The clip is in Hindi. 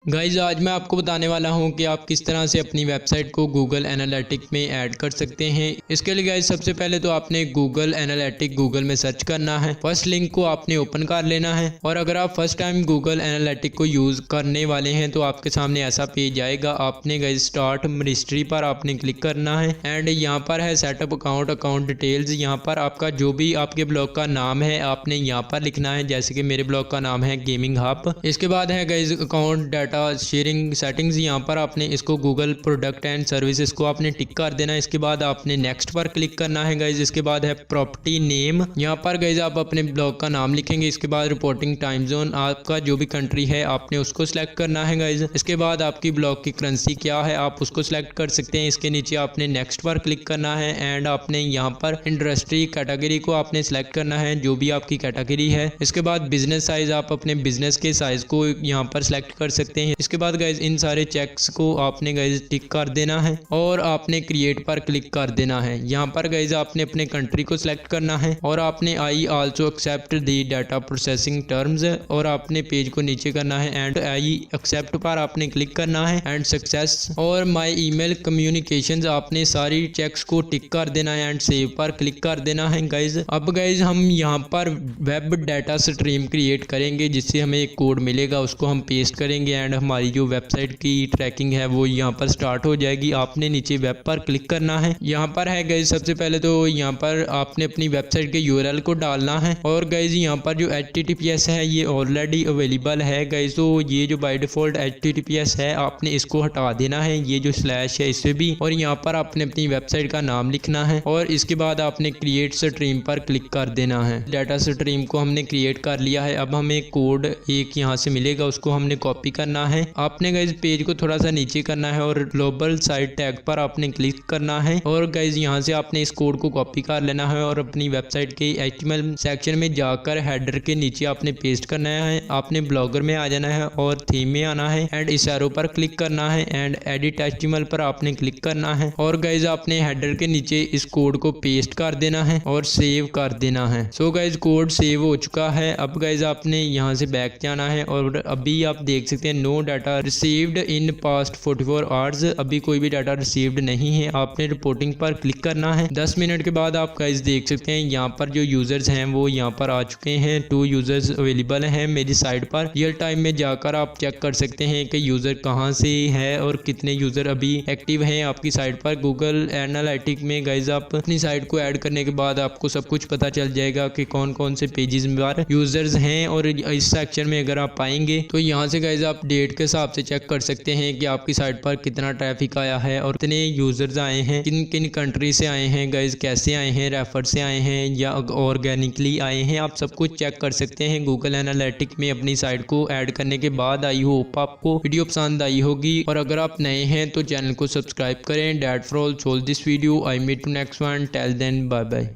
गाइज आज मैं आपको बताने वाला हूं कि आप किस तरह से अपनी वेबसाइट को गूगल एनालिटिक में ऐड कर सकते हैं। इसके लिए गाइज सबसे पहले तो आपने गूगल एनालिटिक गूगल में सर्च करना है। फर्स्ट लिंक को आपने ओपन कर लेना है और अगर आप फर्स्ट टाइम गूगल एनालिटिक को यूज करने वाले हैं तो आपके सामने ऐसा पेज आएगा। आपने गाइज स्टार्ट हिस्ट्री पर आपने क्लिक करना है एंड यहाँ पर है सेटअप अकाउंट डिटेल्स। यहाँ पर आपका जो भी आपके ब्लॉग का नाम है आपने यहाँ पर लिखना है, जैसे कि मेरे ब्लॉग का नाम है गेमिंग हब। इसके बाद है guys account data sharing settings. यहाँ पर आपने इसको गूगल प्रोडक्ट एंड सर्विसेज को आपने टिक कर देना है। इसके बाद आपने नेक्स्ट पर क्लिक करना है गाइज। इसके बाद है प्रॉपर्टी नेम। यहाँ पर गाइज आप अपने ब्लॉग का नाम लिखेंगे। इसके बाद रिपोर्टिंग टाइम जोन, आपका जो भी कंट्री है आपने उसको सिलेक्ट करना है गाइज। इसके बाद आपकी ब्लॉग की करेंसी क्या है आप उसको सिलेक्ट कर सकते हैं। इसके नीचे आपने नेक्स्ट पर क्लिक करना है एंड आपने यहाँ पर इंडस्ट्री कैटेगरी को आपने सिलेक्ट करना है, जो भी आपकी कैटेगरी है। इसके बाद बिजनेस साइज, आप अपने बिजनेस के साइज को यहाँ पर सिलेक्ट कर सकते हैं। इसके बाद गाइज इन सारे चेक्स को आपने गाइज टिक कर देना है और आपने क्रिएट पर क्लिक कर देना है। यहाँ पर गाइज आपने अपने कंट्री को सिलेक्ट करना है और आपने I also accept the data processing terms और आपने पेज को नीचे करना है एंड आई एक्सेप्ट पर आपने क्लिक करना है एंड सक्सेस और माई ईमेल कम्युनिकेशंस आपने सारी चेक्स को टिक कर देना है एंड सेव पर क्लिक कर देना है गाइज। अब गाइज हम यहाँ पर वेब डाटा स्ट्रीम क्रिएट करेंगे जिससे हमें एक कोड मिलेगा, उसको हम पेस्ट करेंगे एंड हमारी जो वेबसाइट की ट्रैकिंग है वो यहाँ पर स्टार्ट हो जाएगी। आपने नीचे वेब पर क्लिक करना है। यहाँ पर है गाइज सबसे पहले तो यहाँ पर आपने अपनी वेबसाइट के यूआरएल को डालना है और गाइज यहाँ पर जो HTTPS है ये ऑलरेडी अवेलेबल है गाइज। तो ये जो बाय डिफॉल्ट HTTPS है आपने इसको हटा देना है, ये जो स्लैश है इससे भी, और यहाँ पर आपने अपनी वेबसाइट का नाम लिखना है और इसके बाद आपने क्रिएट स्ट्रीम पर क्लिक कर देना है। डाटा स्ट्रीम को हमने क्रिएट कर लिया है। अब हमें कोड एक यहाँ से मिलेगा, उसको हमने कॉपी करना है। आपने गाइज पेज को थोड़ा सा नीचे करना है और ग्लोबल साइट टैग पर आपने क्लिक करना है और गाइज यहाँ से आपने इस कोड को कॉपी कर लेना है और अपनी वेबसाइट के HTML सेक्शन में जाकर हेडर के नीचे आपने पेस्ट करना है। आपने ब्लॉगर में आ जाना है और थीम में आना है एंड इस एरो पर क्लिक करना है एंड एडिट HTML पर आपने क्लिक करना है और गाइज आपने हेडर के नीचे इस कोड को पेस्ट कर देना है और सेव कर देना है। सो गाइज कोड सेव हो चुका है। अब गाइज आपने यहाँ से बैक जाना है और अभी आप देख सकते हैं no data received in past 44 hours, अभी कोई भी डाटा रिसीव्ड नहीं है। आपने रिपोर्टिंग पर क्लिक करना है। 10 मिनट के बाद आप गाइस देख सकते हैं यहाँ पर जो यूजर्स हैं वो यहाँ पर आ चुके हैं। 2 यूजर्स अवेलेबल हैं मेरी साइट पर। रियल टाइम में जाकर आप चेक कर सकते हैं कि यूजर कहाँ से है और कितने यूजर अभी एक्टिव हैं आपकी साइट पर। गूगल एनालिटिक में गाइस आप अपनी साइट को ऐड करने के बाद आपको सब कुछ पता चल जाएगा कि कौन कौन से पेजेस पर यूजर्स हैं और इस सेक्शन में अगर आप पाएंगे तो यहाँ से गाइस आप डेट के हिसाब से चेक कर सकते हैं कि आपकी साइट पर कितना ट्रैफिक आया है और कितने यूजर्स आए हैं, किन किन कंट्री से आए हैं गाइज, कैसे आए हैं, रेफर से आए हैं या ऑर्गेनिकली आए हैं। आप सब कुछ चेक कर सकते हैं गूगल एनालिटिक में अपनी साइट को ऐड करने के बाद। आई होप आपको वीडियो पसंद आई होगी और अगर आप नए हैं तो चैनल को सब्सक्राइब करें। That for all solve this video. I meet to next one. Till then bye bye.